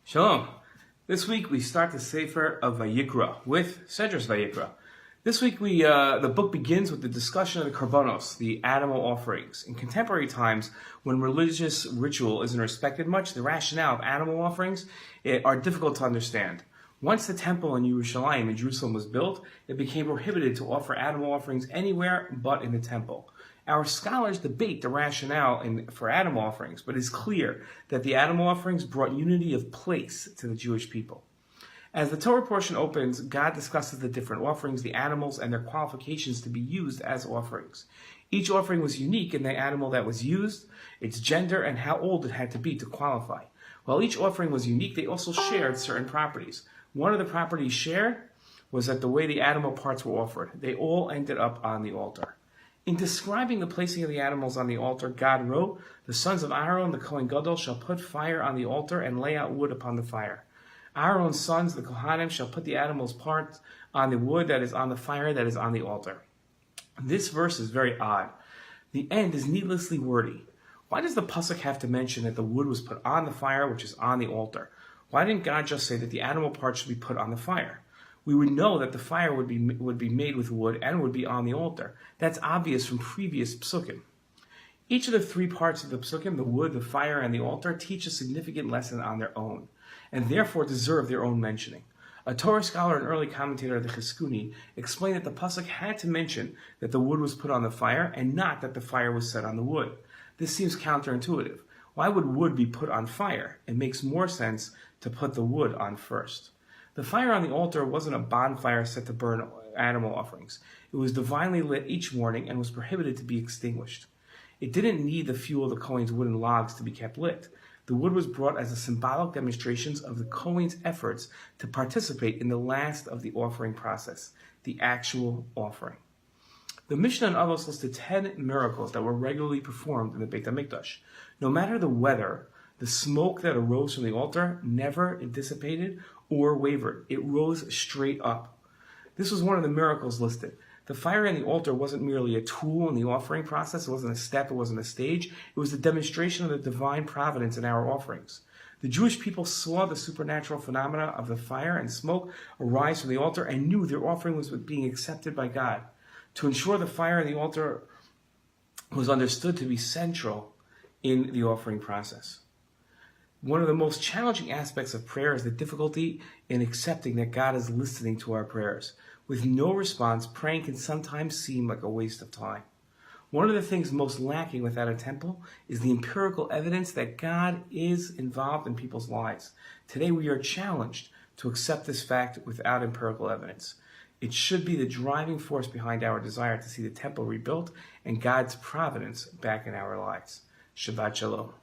Shalom. This week we start the Sefer of Vayikra with Sedra Vayikra. This week the book begins with the discussion of the karbonos, the animal offerings. In contemporary times, when religious ritual isn't respected much, the rationale of animal offerings are difficult to understand. Once the temple in Yerushalayim in Jerusalem was built, it became prohibited to offer animal offerings anywhere but in the temple. Our scholars debate the rationale for animal offerings, but it is clear that the animal offerings brought unity of place to the Jewish people. As the Torah portion opens, God discusses the different offerings, the animals, and their qualifications to be used as offerings. Each offering was unique in the animal that was used, its gender, and how old it had to be to qualify. While each offering was unique, they also shared certain properties. One of the properties shared was that the way the animal parts were offered. They all ended up on the altar. In describing the placing of the animals on the altar, God wrote, "The sons of Aaron, the Kohen Gadol, shall put fire on the altar and lay out wood upon the fire. Aaron's sons, the Kohanim, shall put the animal's parts on the wood that is on the fire that is on the altar." This verse is very odd. The end is needlessly wordy. Why does the pasuk have to mention that the wood was put on the fire, which is on the altar? Why didn't God just say that the animal parts should be put on the fire? We would know that the fire would be made with wood and would be on the altar. That's obvious from previous psukim. Each of the three parts of the psukim, the wood, the fire, and the altar, teach a significant lesson on their own, and therefore deserve their own mentioning. A Torah scholar and early commentator, the Chizkuni, explained that the pasuk had to mention that the wood was put on the fire and not that the fire was set on the wood. This seems counterintuitive. Why would wood be put on fire? It makes more sense to put the wood on first. The fire on the altar wasn't a bonfire set to burn animal offerings. It was divinely lit each morning and was prohibited to be extinguished. It didn't need the fuel of the Kohen's wooden logs to be kept lit. The wood was brought as a symbolic demonstration of the Kohen's efforts to participate in the last of the offering process, the actual offering. The Mishnah and Avos listed 10 miracles that were regularly performed in the Beit HaMikdash. No matter the weather, the smoke that arose from the altar never dissipated or wavered. It rose straight up. This was one of the miracles listed. The fire on the altar wasn't merely a tool in the offering process. It wasn't a step. It wasn't a stage. It was a demonstration of the divine providence in our offerings. The Jewish people saw the supernatural phenomena of the fire and smoke arise from the altar and knew their offering was being accepted by God. To ensure the fire on the altar was understood to be central in the offering process. One of the most challenging aspects of prayer is the difficulty in accepting that God is listening to our prayers. With no response, praying can sometimes seem like a waste of time. One of the things most lacking without a temple is the empirical evidence that God is involved in people's lives. Today we are challenged to accept this fact without empirical evidence. It should be the driving force behind our desire to see the temple rebuilt and God's providence back in our lives. Shabbat Shalom.